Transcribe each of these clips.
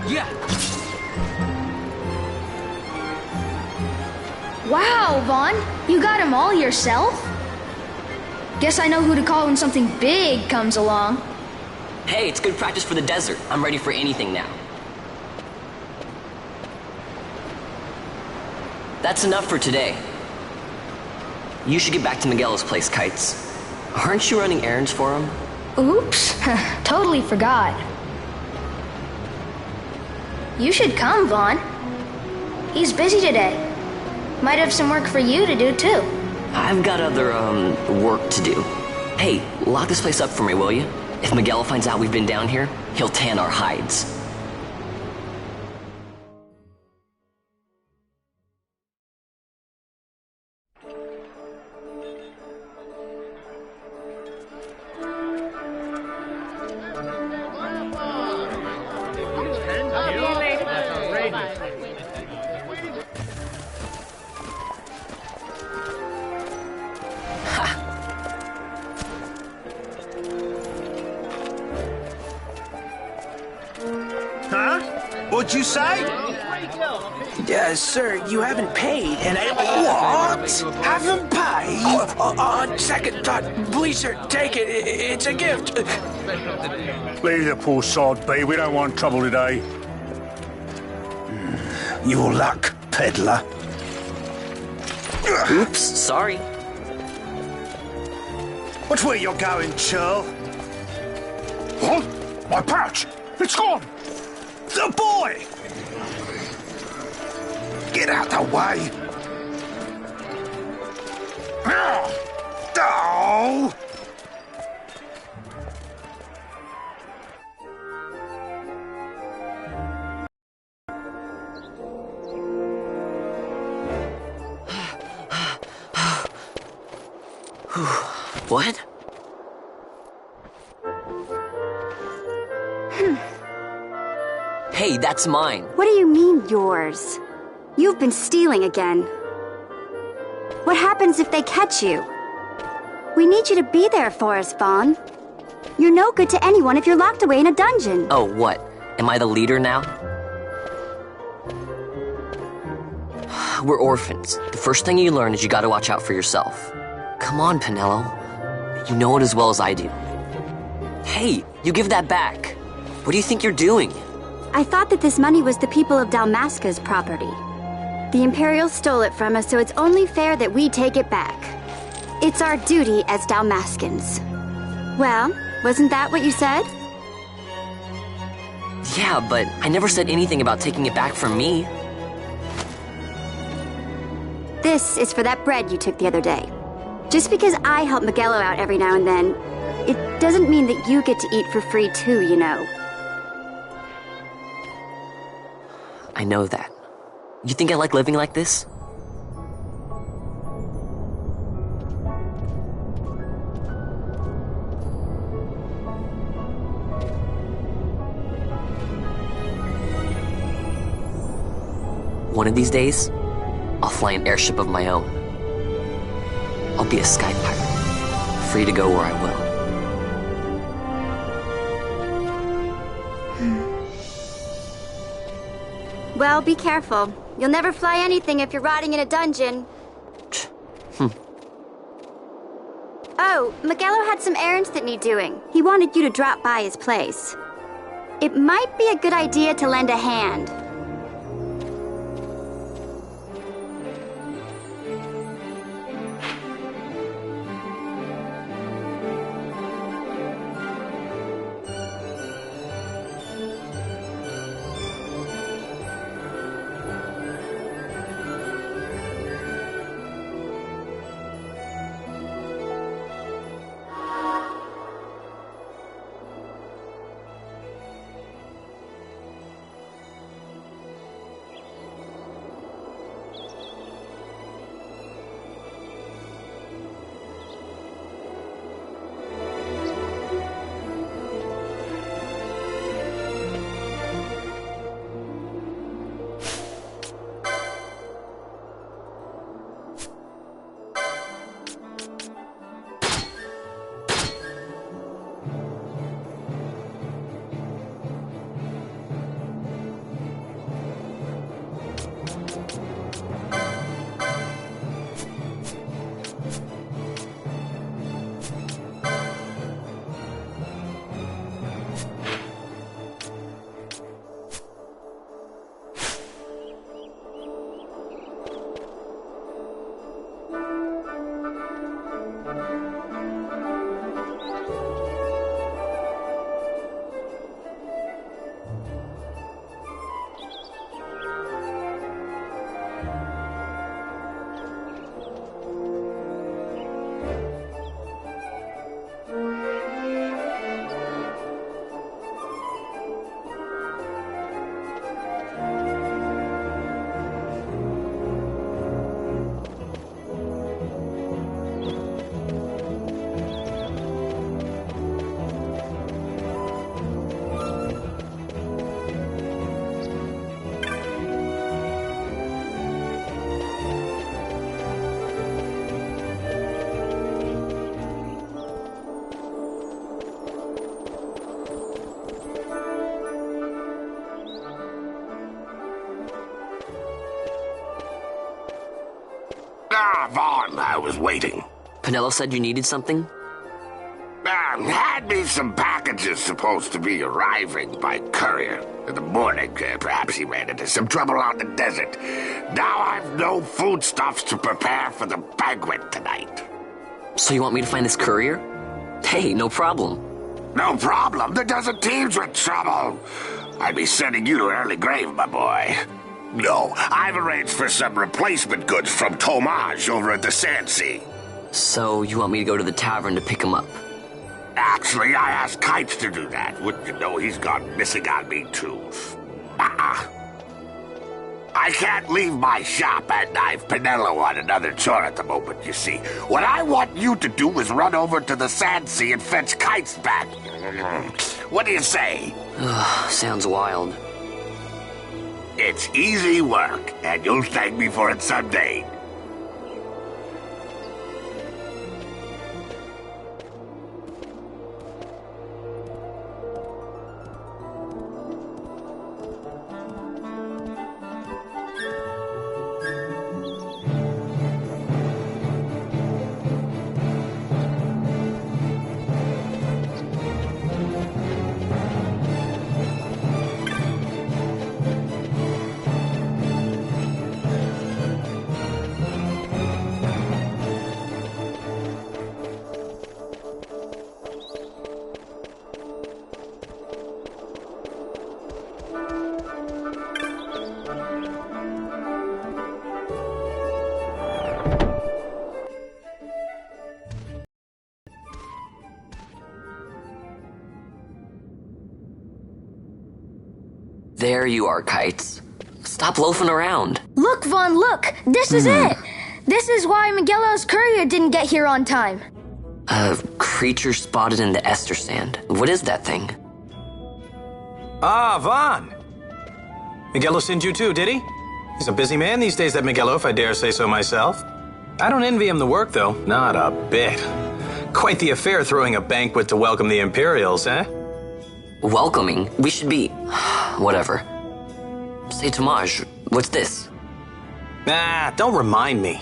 Yeah. Wow, Vaughn, you got him all yourself? Guess I know who to call when something big comes along. Hey, it's good practice for the desert. I'm ready for anything now. That's enough for today. You should get back to Miguel's place, Kites. Aren't you running errands for him? Oops, totally forgot. You should come, Vaughn. He's busy today. Might have some work for you to do, too. I've got other, work to do. Hey, lock this place up for me, will you? If Miguel finds out we've been down here, he'll tan our hides. Huh? What'd you say? Sir, you haven't paid, and I... What? Haven't paid? On second thought, please, sir, take it. It's a gift. Leave the poor sod be. We don't want trouble today. Your luck, peddler. Oops, sorry. Watch where you're going, churl. What? My pouch! It's gone! The boy! Get out the way! Oh! What? Hey, that's mine. What do you mean, yours? You've been stealing again. What happens if they catch you? We need you to be there for us, Vaughn. You're no good to anyone if you're locked away in a dungeon. Oh, what? Am I the leader now? We're orphans. The first thing you learn is you gotta watch out for yourself. Come on, Pinello. You know it as well as I do. Hey, you give that back. What do you think you're doing? I thought that this money was the people of Dalmasca's property. The Imperials stole it from us, so it's only fair that we take it back. It's our duty as Dalmascans. Well, wasn't that what you said? Yeah, but I never said anything about taking it back from me. This is for that bread you took the other day. Just because I help Miguelo out every now and then, it doesn't mean that you get to eat for free too, you know. I know that. You think I like living like this? One of these days, I'll fly an airship of my own. I'll be a sky pirate, free to go where I will. Well, be careful. You'll never fly anything if you're rotting in a dungeon. Oh, Miguelo had some errands that need doing. He wanted you to drop by his place. It might be a good idea to lend a hand. Vaughn, I was waiting. Pinello said you needed something? Had me some packages supposed to be arriving by courier. In the morning, perhaps he ran into some trouble out in the desert. Now I've no foodstuffs to prepare for the banquet tonight. So you want me to find this courier? Hey, no problem. No problem. The desert teem's with trouble. I'd be sending you to early grave, my boy. No, I've arranged for some replacement goods from Tomage over at the XII. So you want me to go to the tavern to pick him up? Actually, I asked Kites to do that. Wouldn't you know he's gone missing on me, too? I can't leave my shop, and I've Pinello on another chore at the moment, you see. What I want you to do is run over to the XII and fetch Kites back. What do you say? Sounds wild. It's easy work, and you'll thank me for it someday. There you are, Kites. Stop loafing around. Look, Vaughn, look! This is it! This is why Miguelo's courier didn't get here on time. A creature spotted in the ester sand. What is that thing? Ah, Vaughn! Miguelo sent you too, did he? He's a busy man these days, that Miguelo, if I dare say so myself. I don't envy him the work, though. Not a bit. Quite the affair throwing a banquet to welcome the Imperials, eh? Welcoming? We should be... whatever. Say, Tomage, what's this? Ah, don't remind me.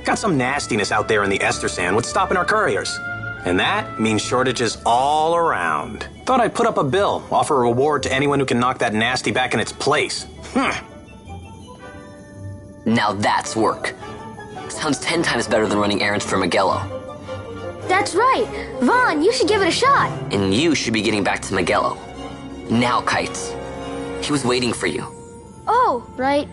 Got some nastiness out there in the Ester Sand. What's stopping our couriers? And that means shortages all around. Thought I'd put up a bill, offer a reward to anyone who can knock that nasty back in its place. Now that's work. Sounds 10 times better than running errands for Miguelo. That's right. Vaughn, you should give it a shot. And you should be getting back to Miguelo. Now, Kites. He was waiting for you. Oh, right.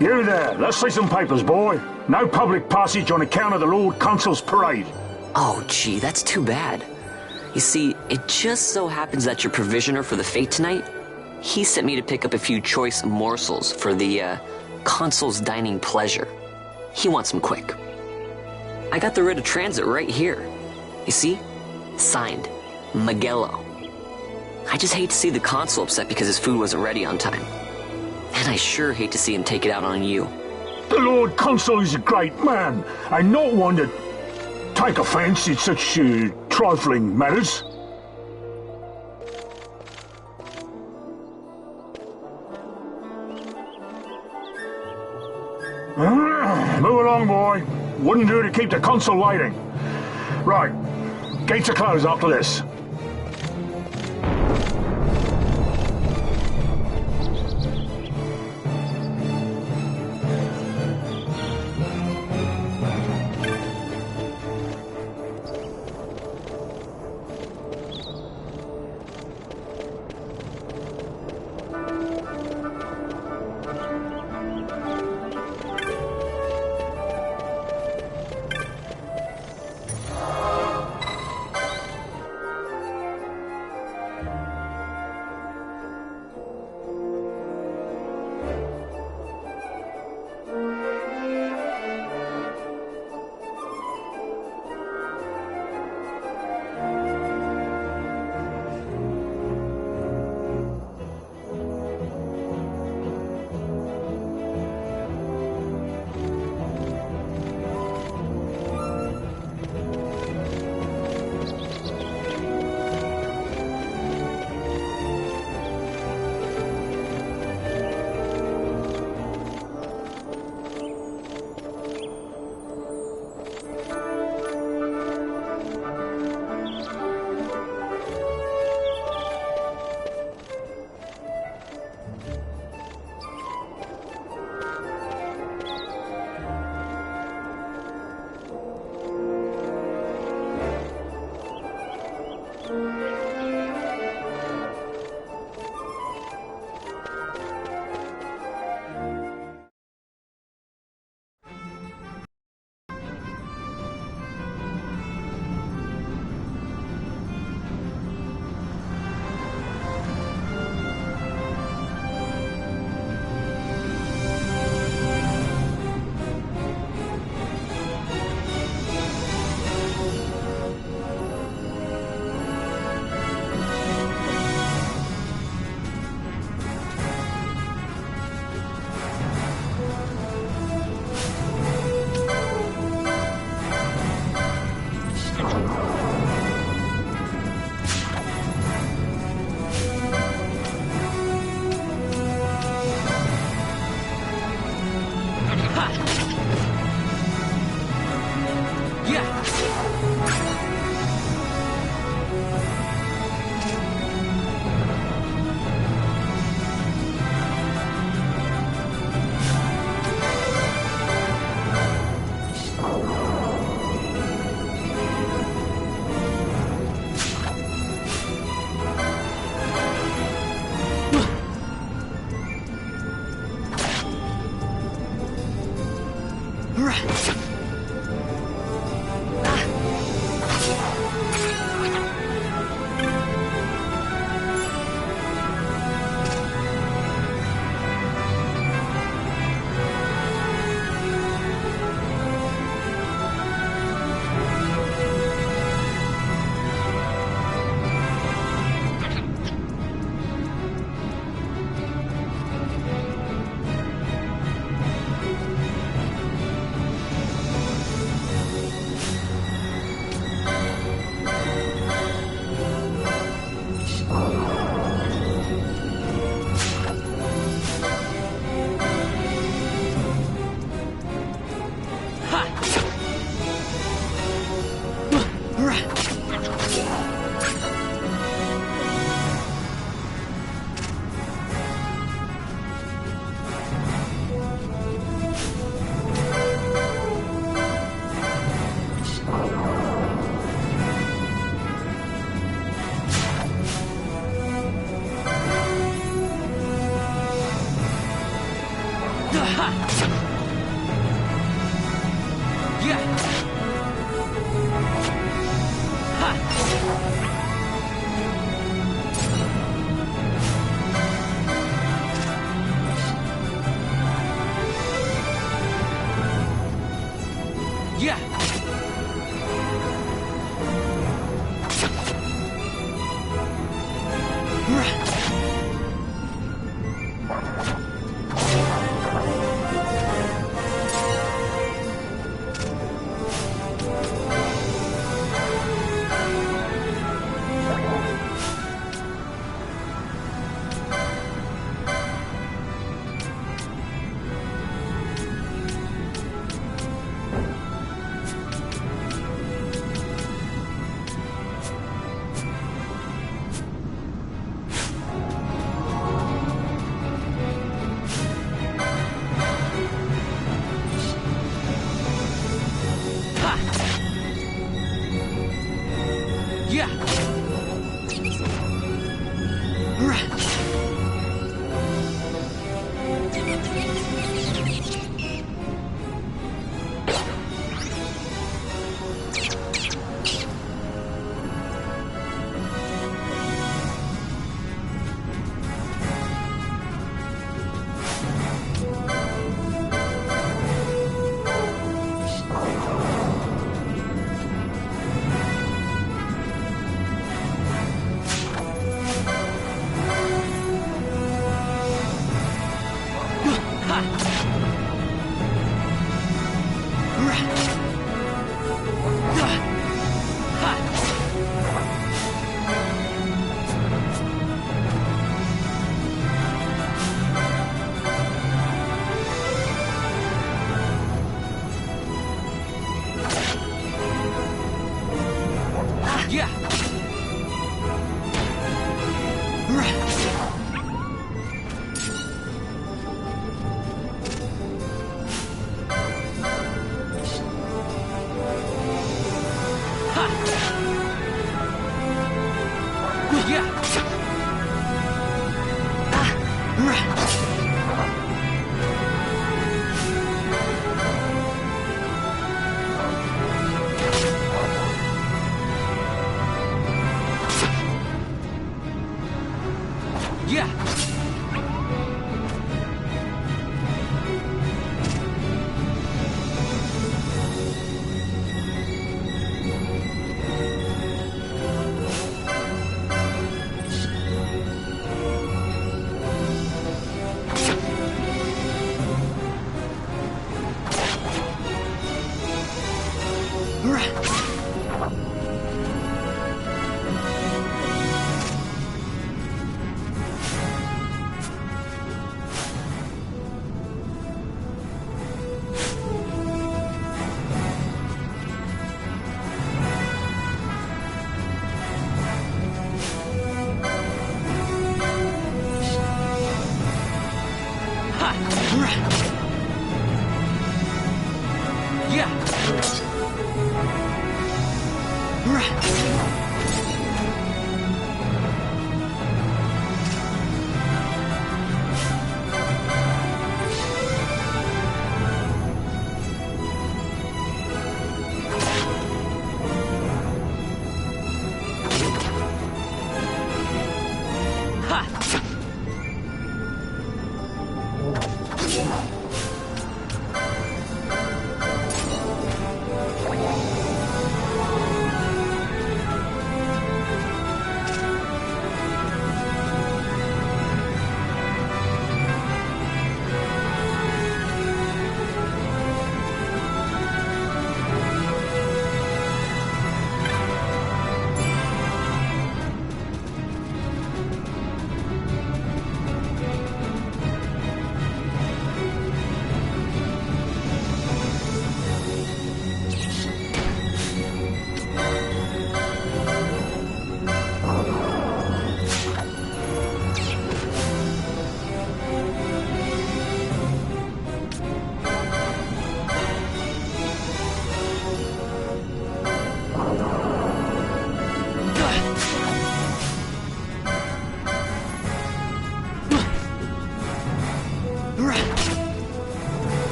You there, let's see some papers, boy. No public passage on account of the Lord Consul's parade. Oh, gee, that's too bad. You see, it just so happens that your provisioner for the fete tonight, he sent me to pick up a few choice morsels for the, Consul's dining pleasure. He wants them quick. I got the writ of transit right here. You see? Signed, Miguelo. I just hate to see the Consul upset because his food wasn't ready on time. And I sure hate to see him take it out on you. The Lord Consul is a great man, and not one to take offence in such trifling matters. Move along, boy. Wouldn't do to keep the Consul waiting. Right, gates are closed after this.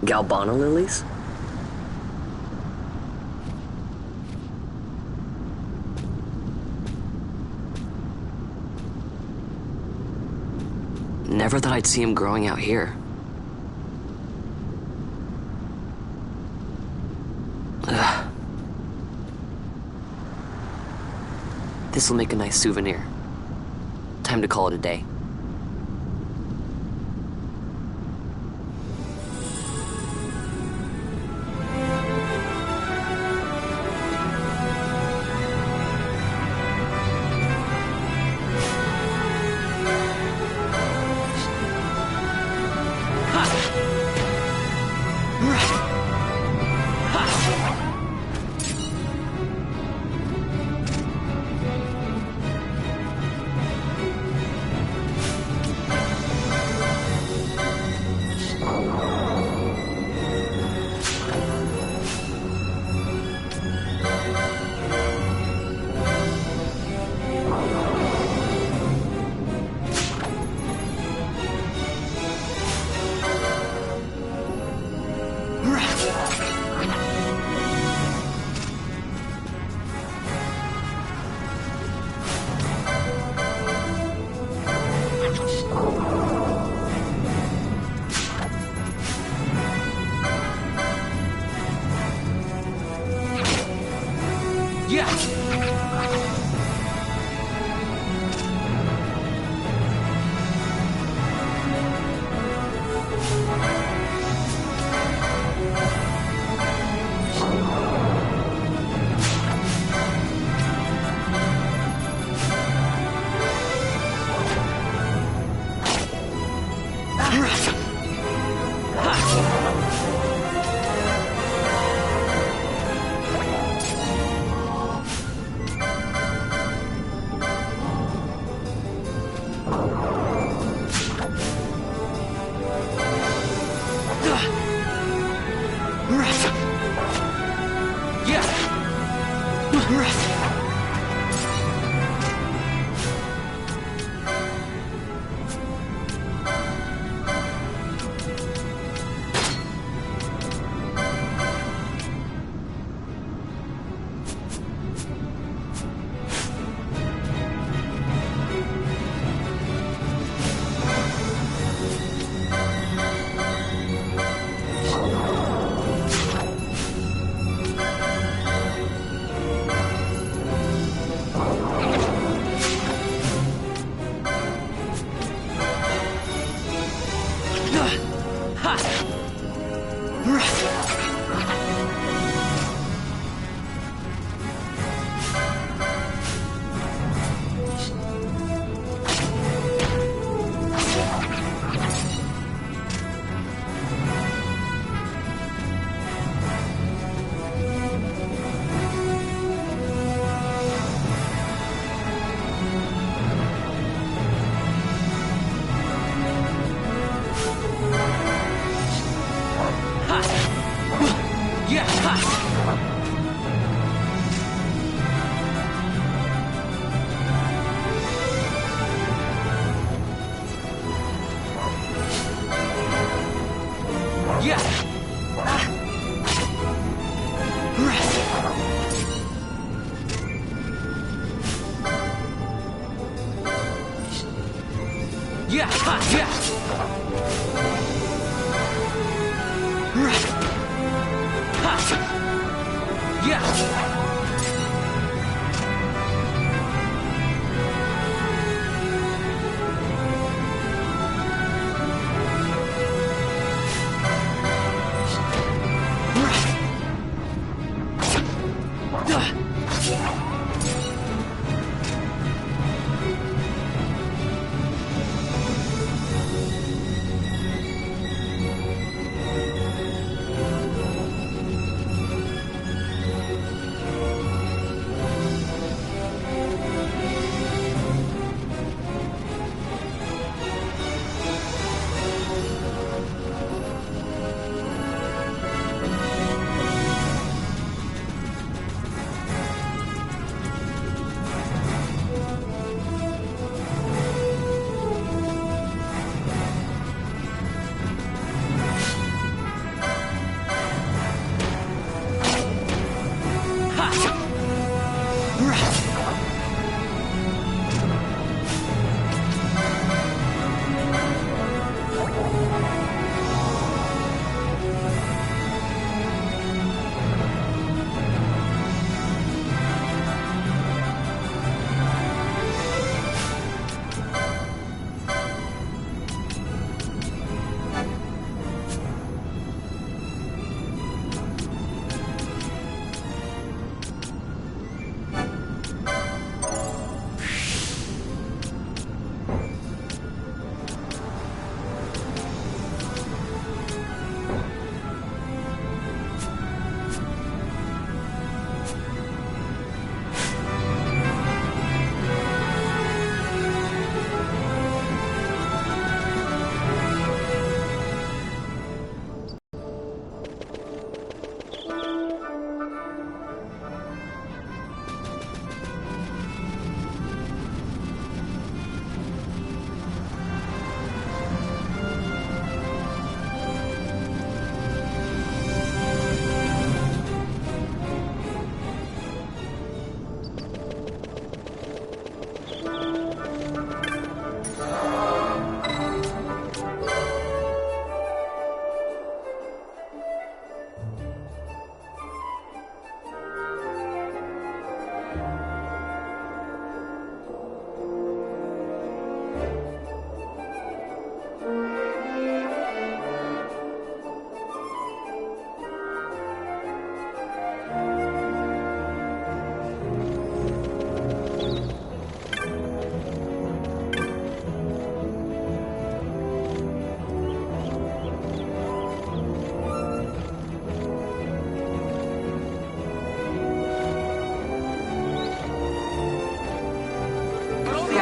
Galbana lilies? Never thought I'd see him growing out here. Ugh. This'll make a nice souvenir. Time to call it a day.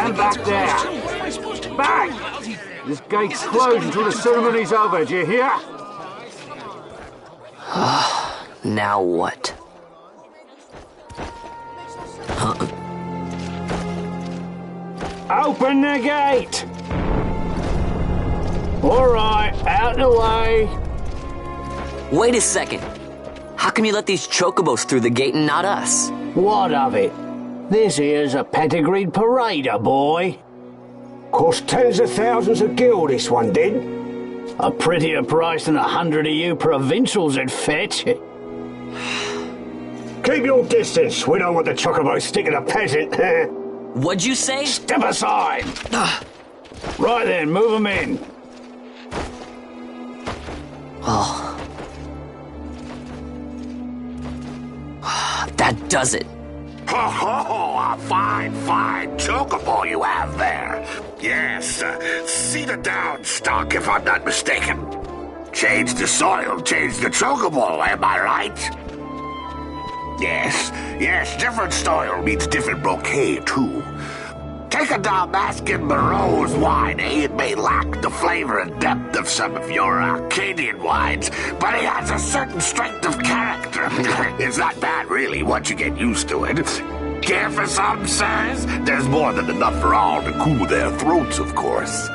Stand back there. Back! This gate's closed until the ceremony's over, do you hear? Now what? Open the gate! Alright, out the way. Wait a second. How come you let these chocobos through the gate and not us? What of it? This here's a pedigreed parader, boy. Cost tens of thousands of gil, this one did. A prettier price than 100 of you provincials would fetch. Keep your distance. We don't want the chocobos sticking a peasant. What'd you say? Step aside. Right then, move them in. Oh. That does it. Ho ho! A fine chocobo you have there. Yes, cedar down stock if I'm not mistaken. Change the soil, change the chocobo, am I right? Yes, different soil means different bouquet too. Take a Dalmascan Moreau's wine, It may lack the flavor and depth of some of your Arcadian wines, but it has a certain strength of character. It's not bad, really, once you get used to it. Care for some, sirs? There's more than enough for all to cool their throats, of course.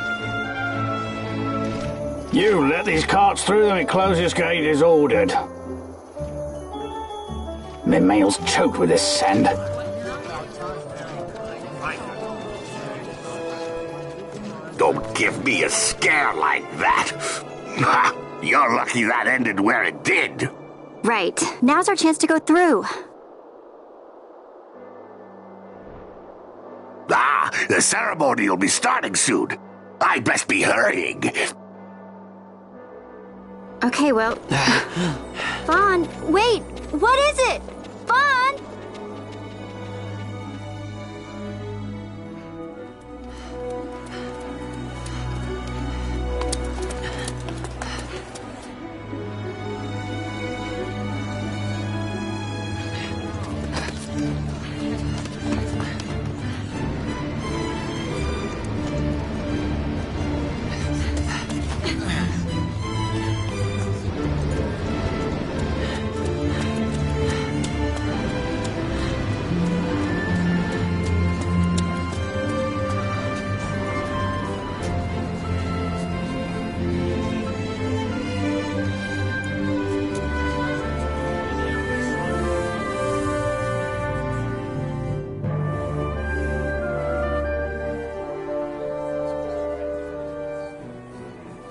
You let these carts through and the closest gate is ordered. My mail's choked with this sand. Don't give me a scare like that. You're lucky that ended where it did. Right. Now's our chance to go through. The ceremony will be starting soon. I'd best be hurrying. Okay, well... Vaughn, wait! What is it? Vaughn!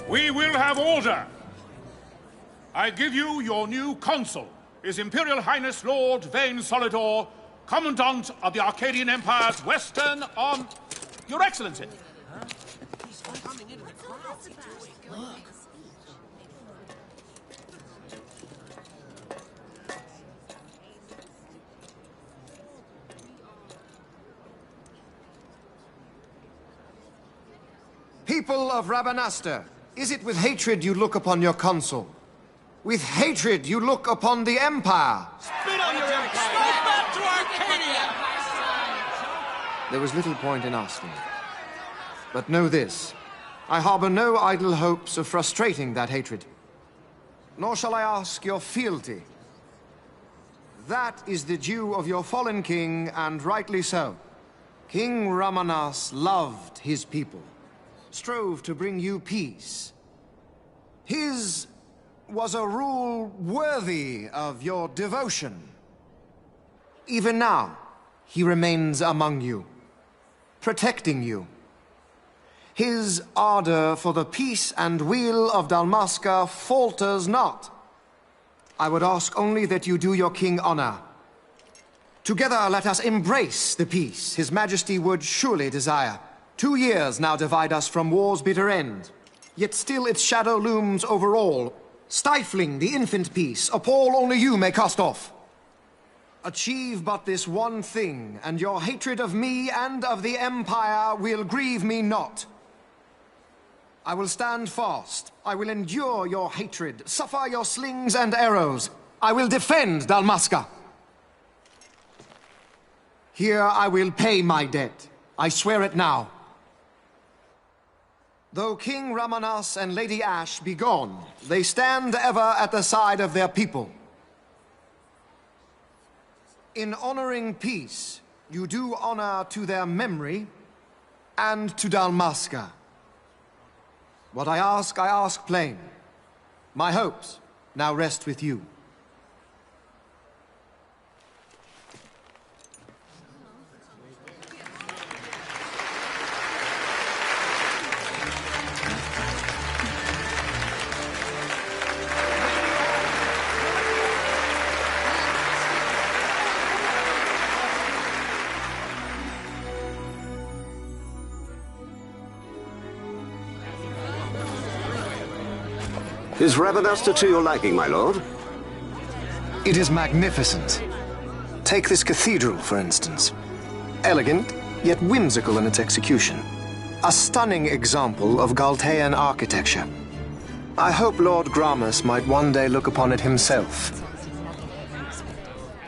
We will have order. I give you your new consul, His Imperial Highness Lord Vane Solidor, Commandant of the Arcadian Empire's Western Arm... Your Excellency. People of Rabanastre, is it with hatred you look upon your consul? With hatred you look upon the Empire? Spit on your empire! Go back to Arcadia! There was little point in asking. But know this, I harbor no idle hopes of frustrating that hatred. Nor shall I ask your fealty. That is the due of your fallen king, and rightly so. King Ramanas loved his people, strove to bring you peace. His was a rule worthy of your devotion. Even now, he remains among you, protecting you. His ardor for the peace and weal of Dalmasca falters not. I would ask only that you do your king honor. Together let us embrace the peace His Majesty would surely desire. 2 years now divide us from war's bitter end, yet still its shadow looms over all, stifling the infant peace a pall only you may cast off. Achieve but this one thing, and your hatred of me and of the Empire will grieve me not. I will stand fast. I will endure your hatred, suffer your slings and arrows. I will defend Dalmasca. Here I will pay my debt. I swear it now. Though King Ramanas and Lady Ash be gone, they stand ever at the side of their people. In honoring peace, you do honor to their memory and to Dalmasca. What I ask plain. My hopes now rest with you. Is Rabanasta to your liking, my lord? It is magnificent. Take this cathedral, for instance. Elegant, yet whimsical in its execution. A stunning example of Galtean architecture. I hope Lord Gramus might one day look upon it himself.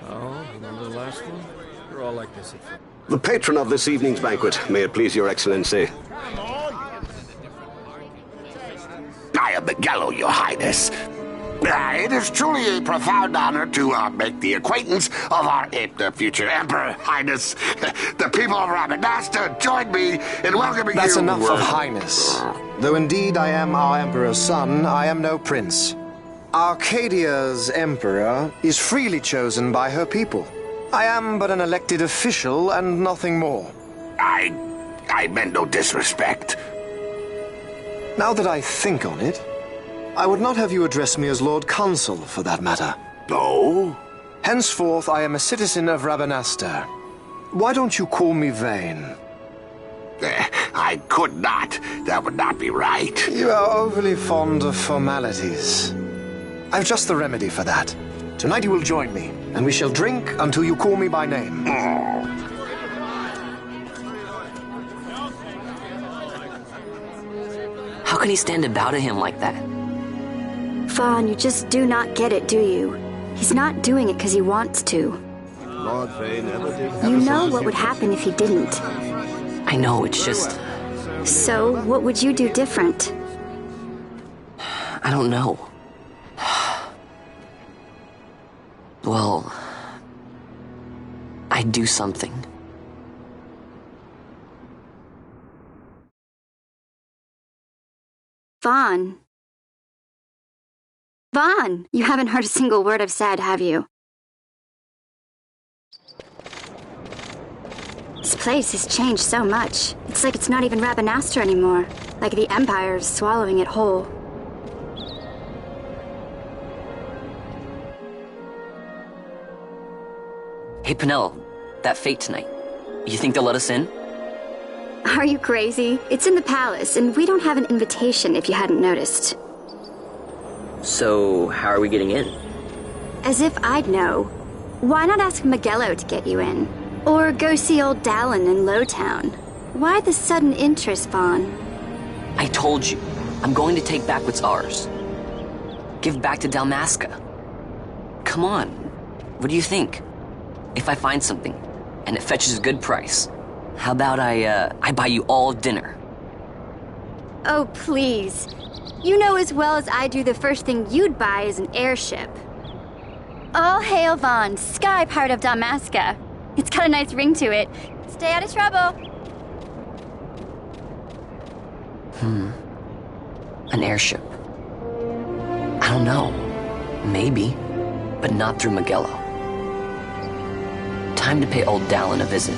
Oh, remember the last one? You're all like this. The patron of this evening's banquet, may it please your excellency. I am Miguelo, your highness. It is truly a profound honor to make the acquaintance of our future emperor, highness. The people of Rabanasta join me in welcoming That's you. That's enough of highness. Though indeed I am our emperor's son, I am no prince. Arcadia's emperor is freely chosen by her people. I am but an elected official and nothing more. I meant no disrespect. Now that I think on it, I would not have you address me as Lord Consul, for that matter. No? Henceforth, I am a citizen of Rabanasta. Why don't you call me Vane? I could not. That would not be right. You are overly fond of formalities. I've just the remedy for that. Tonight you will join me, and we shall drink until you call me by name. How could he stand about to him like that? Fawn, you just do not get it, do you? He's not doing it because he wants to. Lord Vane never did. You know what would happen if he didn't. I know, it's just... So, what would you do different? I don't know. Well... I'd do something. Vaughn. Vaughn! You haven't heard a single word I've said, have you? This place has changed so much. It's like it's not even Rabanasta anymore. Like the Empire is swallowing it whole. Hey, Penelo, that fete tonight. You think they'll let us in? Are you crazy? It's in the palace, and we don't have an invitation if you hadn't noticed. So, how are we getting in? As if I'd know. Why not ask Miguelo to get you in? Or go see old Dallin in Lowtown? Why the sudden interest, Vaughn? I told you, I'm going to take back what's ours. Give back to Dalmasca. Come on, what do you think? If I find something, and it fetches a good price, how about I buy you all dinner? Oh, please. You know as well as I do the first thing you'd buy is an airship. All hail Vaughn, sky part of Dalmasca. It's got a nice ring to it. Stay out of trouble. An airship. I don't know. Maybe, but not through Miguelo. Time to pay old Dallin a visit.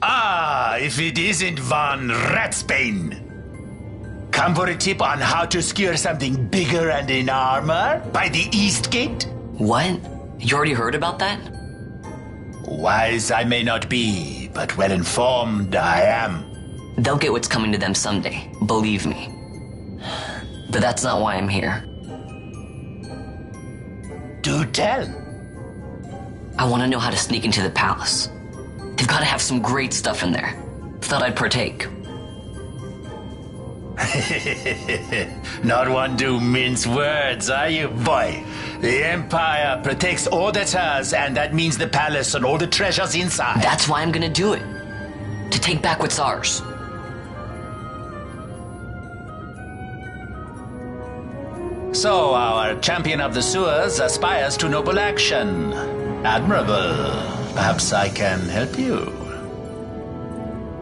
Ah, if it isn't Von Ratsbane. Come for a tip on how to secure something bigger and in armor by the East Gate? What? You already heard about that? Wise I may not be, but well informed I am. They'll get what's coming to them someday, believe me. But that's not why I'm here. Do tell. I want to know how to sneak into the palace. They've got to have some great stuff in there. Thought I'd partake. Not one to mince words, are you, boy? The Empire protects all that's hers, and that means the palace and all the treasures inside. That's why I'm gonna do it. To take back what's ours. So, our champion of the sewers aspires to noble action. Admirable. Perhaps I can help you.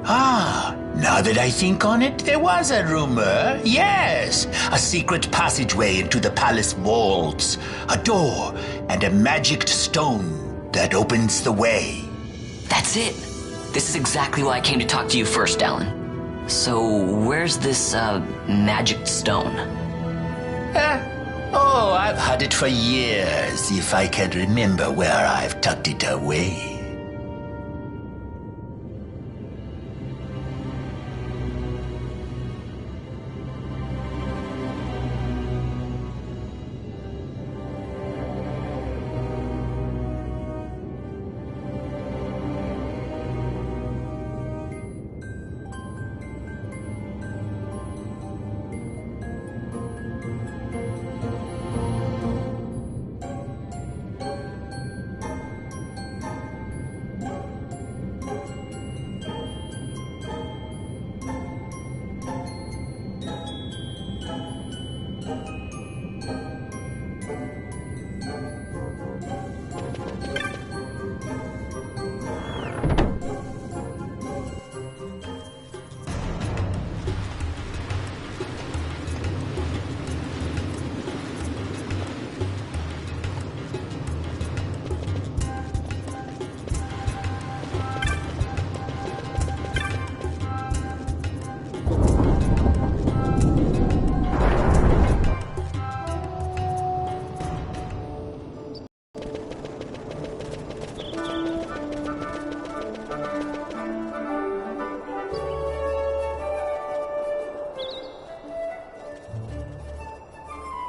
Ah, now that I think on it, there was a rumor. Yes, a secret passageway into the palace vaults. A door and a magic stone that opens the way. That's it. This is exactly why I came to talk to you first, Alan. So, where's this, magic stone? Oh, I've had it for years, if I can remember where I've tucked it away.